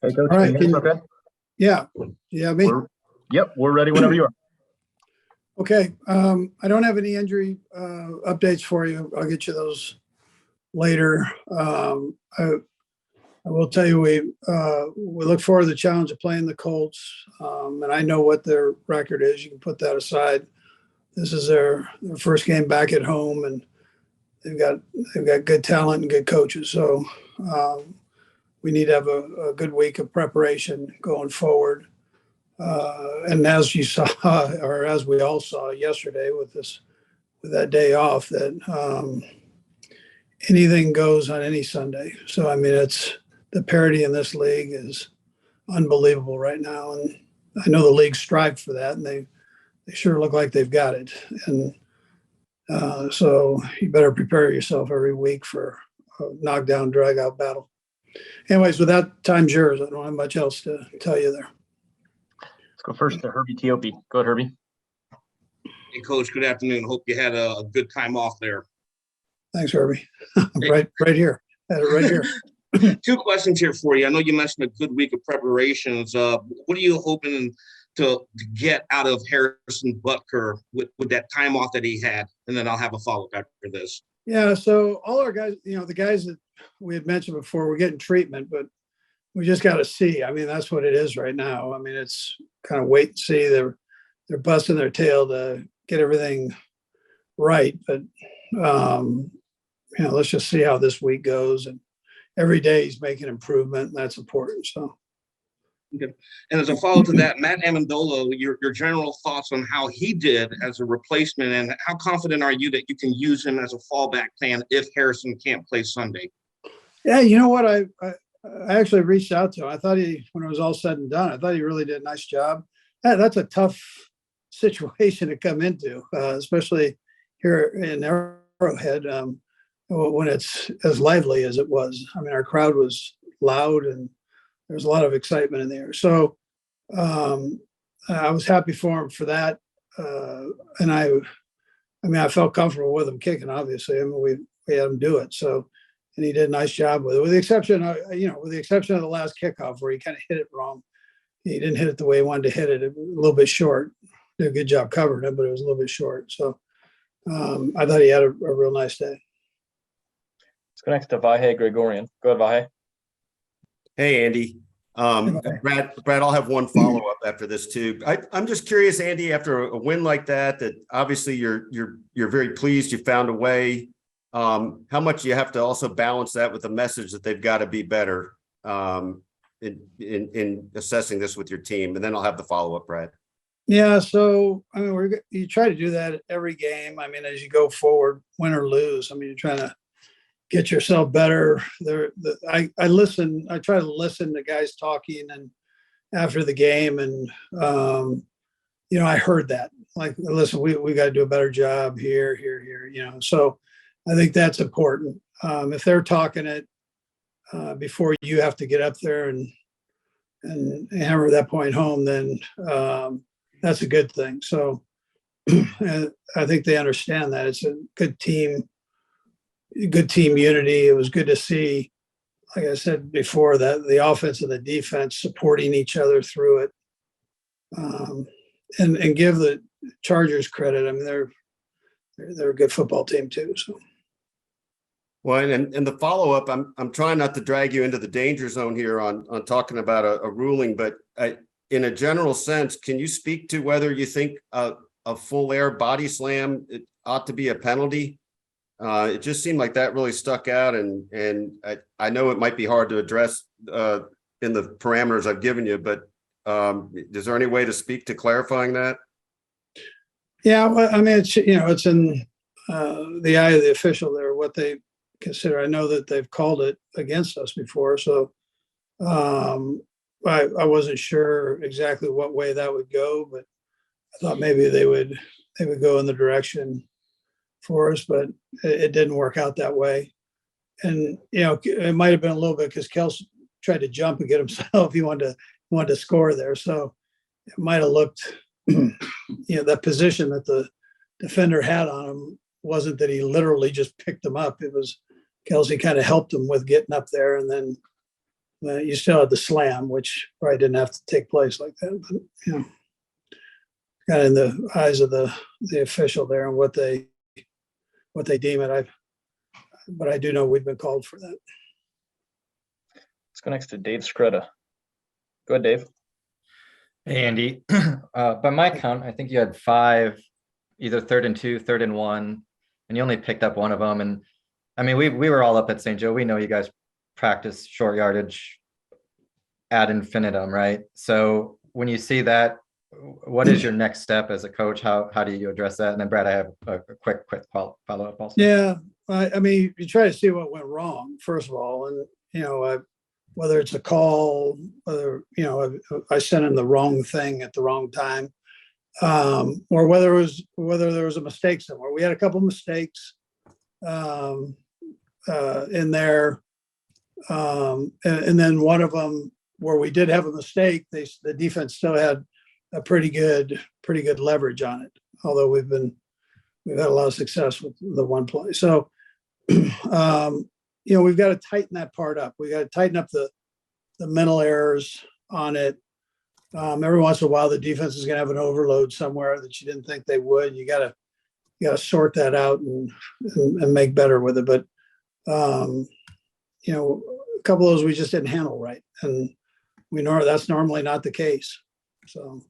Hey, Coach. All right. Can you hear us okay? Yeah. Yeah, me. Yep, we're ready whenever you are. Okay. I don't have any injury updates for you. I'll get you those later. I will tell you, we look forward to the challenge of playing the Colts. And I know what their record is. You can put that aside. This is their first game back at home, and they've got good talent and good coaches. So we need to have a good week of preparation going forward. And as you saw, or as we all saw yesterday with that day off, that anything goes on any Sunday. So I mean, it's the parity in this league is unbelievable right now, and I know the league strive for that, and they sure look like they've got it. And so you better prepare yourself every week for a knockdown, drag out battle. Anyways, with that, time's yours. I don't have much else to tell you there. Let's go first to Herbie Teope. Go ahead, Herbie. Hey, Coach. Good afternoon. Hope you had a good time off there. Thanks, Herbie. right here. Had it right here. Two questions here for you. I know you mentioned a good week of preparations. What are you hoping to get out of Harrison Butker with that time off that he had? And then I'll have a follow-up after this. Yeah, so all our guys, the guys that we had mentioned before, we're getting treatment, but we just got to see. I mean, that's what it is right now. I mean, it's kind of wait and see. They're busting their tail to get everything right, but let's just see how this week goes. And every day he's making improvement, and that's important. So. Okay. And as a follow to that, Matt Amendola, your general thoughts on how he did as a replacement, and how confident are you that you can use him as a fallback plan if Harrison can't play Sunday? Yeah, you know what? I actually reached out to him. I thought when it was all said and done, I thought he really did a nice job. That's a tough situation to come into, especially here in Arrowhead when it's as lively as it was. I mean, our crowd was loud and there was a lot of excitement in there. So I was happy for him for that. And I felt comfortable with him kicking, obviously. I mean, we had him do it. So, and he did a nice job with it, with the exception of the last kickoff where he kind of hit it wrong. He didn't hit it the way he wanted to hit it. It was a little bit short. Did a good job covering it, but it was a little bit short. So I thought he had a real nice day. Let's go next to Vahe Gregorian. Go ahead, Vahe. Hey, Andy. Brad, I'll have one follow-up after this too. I'm just curious, Andy, after a win like that obviously you're very pleased you found a way. How much you have to also balance that with the message that they've got to be better in assessing this with your team, and then I'll have the follow-up, Brad. Yeah, so I mean, you try to do that every game. I mean, as you go forward, win or lose. I mean, you're trying to get yourself better. I listen. I try to listen to guys talking and after the game, and I heard that. Like, listen, we got to do a better job here. So I think that's important. If they're talking it before you have to get up there and hammer that point home, then that's a good thing. So I think they understand that it's a good team unity. It was good to see, like I said before, that the offense and the defense supporting each other through it, and give the Chargers credit. I mean, they're a good football team too. So. Well, and the follow-up, I'm trying not to drag you into the danger zone here on talking about a ruling, but in a general sense, can you speak to whether you think a full air body slam ought to be a penalty? It just seemed like that really stuck out, and I know it might be hard to address in the parameters I've given you, but is there any way to speak to clarifying that? Yeah, well, I mean, it's in the eye of the official there, what they consider. I know that they've called it against us before, so I wasn't sure exactly what way that would go, but I thought maybe they would go in the direction for us, but it didn't work out that way. And it might have been a little bit because Kelsey tried to jump and get himself. He wanted to score there, so it might have looked, that position that the defender had on him wasn't that he literally just picked him up. It was Kelsey kind of helped him with getting up there, and then You still had the slam, which probably didn't have to take place like that, but kind of in the eyes of the official there and what they deem it. But I do know we've been called for that. Let's go next to Dave Scrutta. Go ahead, Dave. Hey, Andy. By my count, I think you had 5, either 3rd and 2, 3rd and 1, and you only picked up one of them. And I mean, we were all up at St. Joe. We know you guys practice short yardage ad infinitum, right? So when you see that, what is your next step as a coach? How do you address that? And then Brad, I have a quick follow-up also. Yeah, I mean, you try to see what went wrong, first of all, and whether it's a call, whether I sent in the wrong thing at the wrong time, or whether there was a mistake somewhere. We had a couple mistakes in there, and then one of them where we did have a mistake, the defense still had a pretty good leverage on it. Although we've had a lot of success with the one play. So, we've got to tighten that part up. We got to tighten up the mental errors on it. Every once in a while, the defense is going to have an overload somewhere that you didn't think they would. You got to sort that out and make better with it. But a couple of those we just didn't handle right, and that's normally not the case. So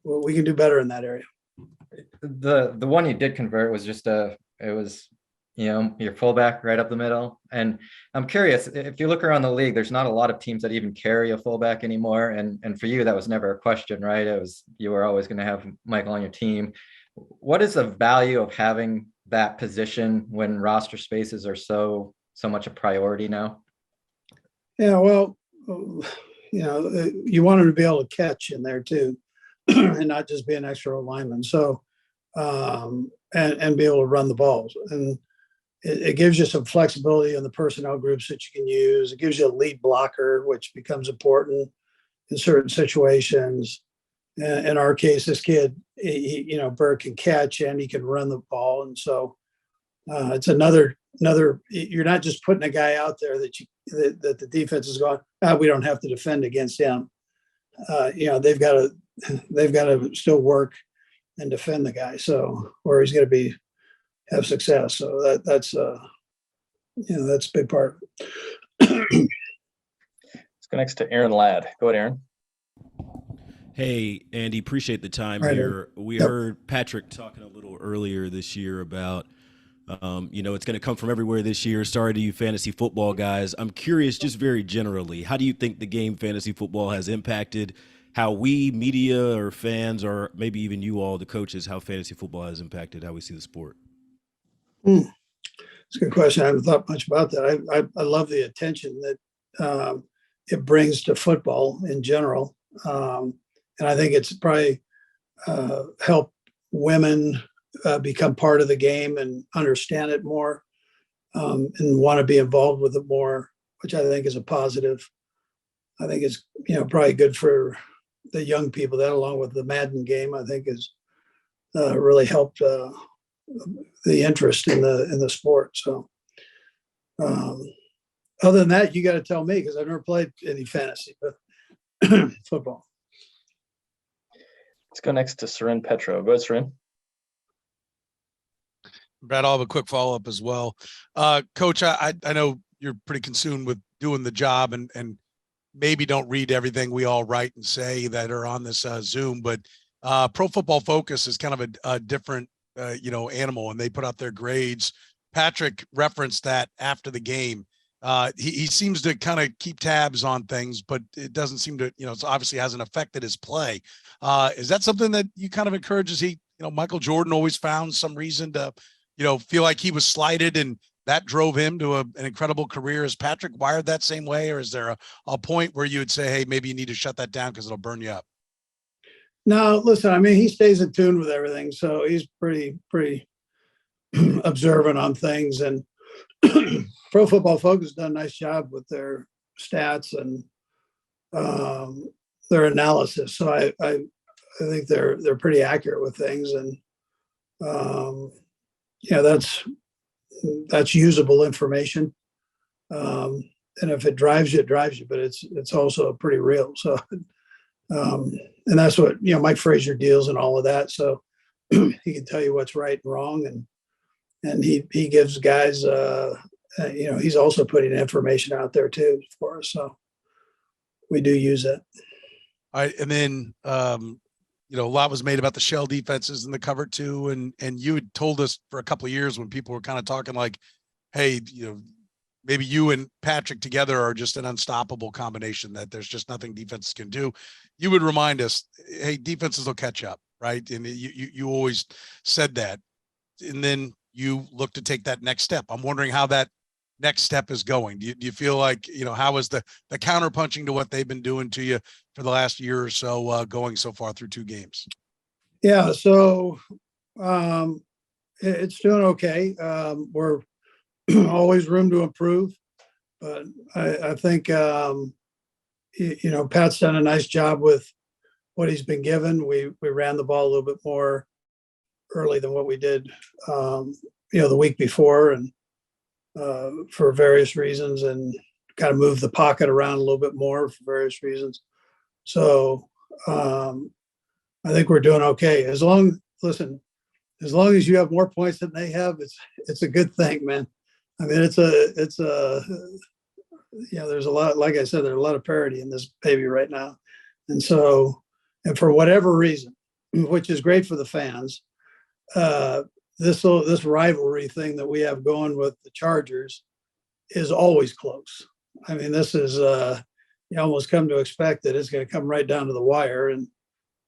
we can do better in that area. The one you did convert was just your fullback right up the middle. And I'm curious, if you look around the league, there's not a lot of teams that even carry a fullback anymore. And for you, that was never a question, right? You were always going to have Michael on your team. What is the value of having that position when roster spaces are so much a priority now? Yeah, well, you want him to be able to catch in there too, and not just be an extra lineman. So, and be able to run the balls. And it gives you some flexibility in the personnel groups that you can use. It gives you a lead blocker, which becomes important in certain situations. In our case, this kid, Burke can catch and he can run the ball. And so it's another, you're not just putting a guy out there that the defense is going, we don't have to defend against him. They've got to still work and defend the guy. So, or he's going to have success. So that's a big part. Let's go next to Aaron Ladd. Go ahead, Aaron. Hey, Andy, appreciate the time Right, here. We Yep. heard Patrick talking a little earlier this year about, it's going to come from everywhere this year. Sorry to you fantasy football guys. I'm curious, just very generally, how do you think the game fantasy football has impacted how we, media or fans, or maybe even you all, the coaches, how fantasy football has impacted how we see the sport? It's a good question. I haven't thought much about that. I love the attention that it brings to football in general. And I think it's probably helped women become part of the game and understand it more and want to be involved with it more, which I think is a positive. I think it's probably good for the young people. That, along with the Madden game, I think has really helped the interest in the sport. So other than that, you got to tell me, because I've never played any fantasy football. Let's go next to Seren Petro. Go ahead, Seren. Brad, I'll have a quick follow-up as well. Coach, I know you're pretty consumed with doing the job and maybe don't read everything we all write and say that are on this Zoom, but Pro Football Focus is kind of a different, animal, and they put out their grades. Patrick referenced that after the game. He seems to kind of keep tabs on things, but it doesn't seem to, it obviously hasn't affected his play. Is that something that you kind of encourage? Is he, Michael Jordan always found some reason to, feel like he was slighted and that drove him to an incredible career. Is Patrick wired that same way, or is there a point where you would say, hey, maybe you need to shut that down because it'll burn you up? No, listen, I mean, he stays in tune with everything. So he's pretty observant on things, and Pro Football Focus done a nice job with their stats and their analysis. So I think they're pretty accurate with things, and that's usable information. if it drives you, it drives you, but it's also pretty real. So, and that's what, Mike Frazier deals and all of that. So he can tell you what's right and wrong. And he gives guys, he's also putting information out there too for us. So we do use that. All right. And then, a lot was made about the shell defenses and the cover two. And you had told us for a couple of years when people were kind of talking like, hey, maybe you and Patrick together are just an unstoppable combination, that there's just nothing defenses can do. You would remind us, hey, defenses will catch up, right? And you always said that. And then you look to take that next step. I'm wondering how that next step is going. Do you feel like, how is the counter punching to what they've been doing to you for the last year or so, going so far through 2 games? Yeah. So it's doing okay. We're always room to improve, but I think, Pat's done a nice job with what he's been given. We ran the ball a little bit more early than what we did, the week before, and for various reasons, and kind of moved the pocket around a little bit more for various reasons. So I think we're doing okay. As long as you have more points than they have, it's a good thing, man. I mean, there's a lot, like I said, there's a lot of parity in this baby right now. And so, and for whatever reason, which is great for the fans, this rivalry thing that we have going with the Chargers is always close. I mean, this is, you almost come to expect that it's going to come right down to the wire, and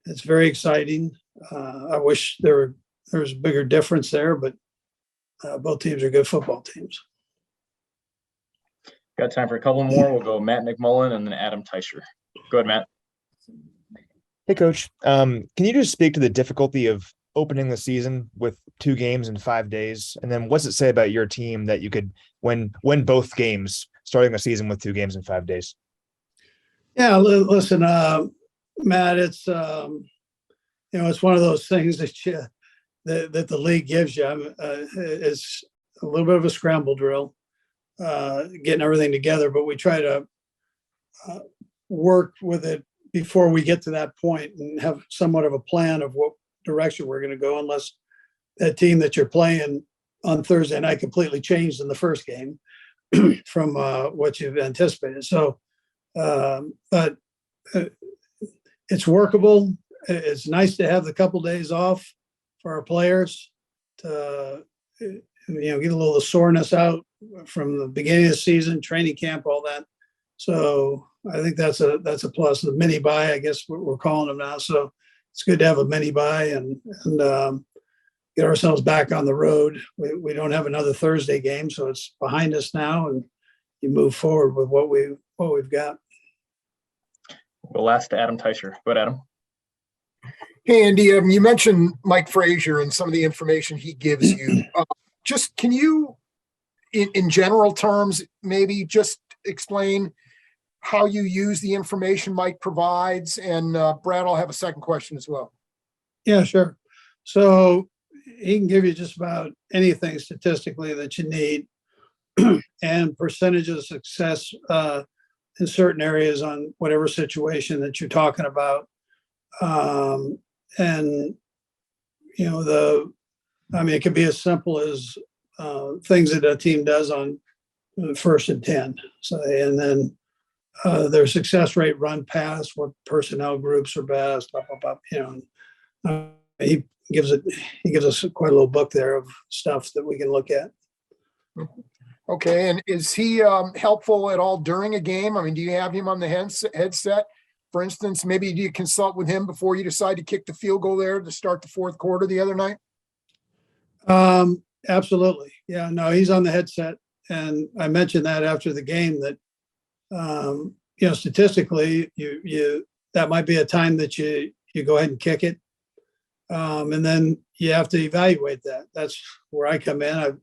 it's very exciting. I wish there was a bigger difference there, but both teams are good football teams. Got time for a couple more. We'll go Matt McMullen and then Adam Teicher. Go ahead, Matt. Hey, Coach. Can you just speak to the difficulty of opening the season with 2 games in 5 days? And then what's it say about your team that you could win both games starting the season with 2 games in 5 days? Yeah, listen, Matt, it's it's one of those things that that the league gives you. It's a little bit of a scramble drill, getting everything together, but we try to work with it before we get to that point and have somewhat of a plan of what direction we're going to go, unless that team that you're playing on Thursday night completely changed in the first game from what you've anticipated. So, but it's workable. It's nice to have the couple days off for our players to, get a little soreness out from the beginning of the season, training camp, all that. So I think that's a plus. The mini bye, I guess we're calling them now. So it's good to have a mini bye and get ourselves back on the road. We don't have another Thursday game, so it's behind us now, and you move forward with what we've got. We'll last to Adam Teicher. Go ahead, Adam. Hey, Andy, you mentioned Mike Frazier and some of the information he gives you. Just can you, in general terms, maybe just explain how you use the information Mike provides? And Brad, I'll have a second question as well. Yeah, sure. So he can give you just about anything statistically that you need and percentage of success in certain areas on whatever situation that you're talking about. And, it could be as simple as things that a team does on 1st and 10. So, and then their success rate, run pass, what personnel groups are best, blah, blah, blah, he gives us quite a little book there of stuff that we can look at. Okay. And is he helpful at all during a game? I mean, do you have him on the headset? For instance, maybe do you consult with him before you decide to kick the field goal there to start the 4th quarter the other night? Absolutely. Yeah, no, he's on the headset. And I mentioned that after the game that, statistically, you that might be a time that you go ahead and kick it. And then you have to evaluate that. That's where I come in. I've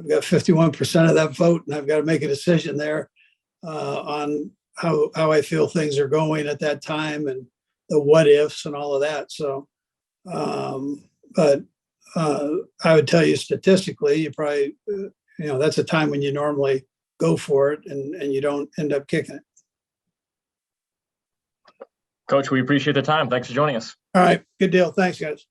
got 51% of that vote, and I've got to make a decision there on how I feel things are going at that time and the what ifs and all of that. So, but I would tell you statistically, you probably, that's a time when you normally go for it and you don't end up kicking it. Coach, we appreciate the time. Thanks for joining us. All right, good deal. Thanks, guys.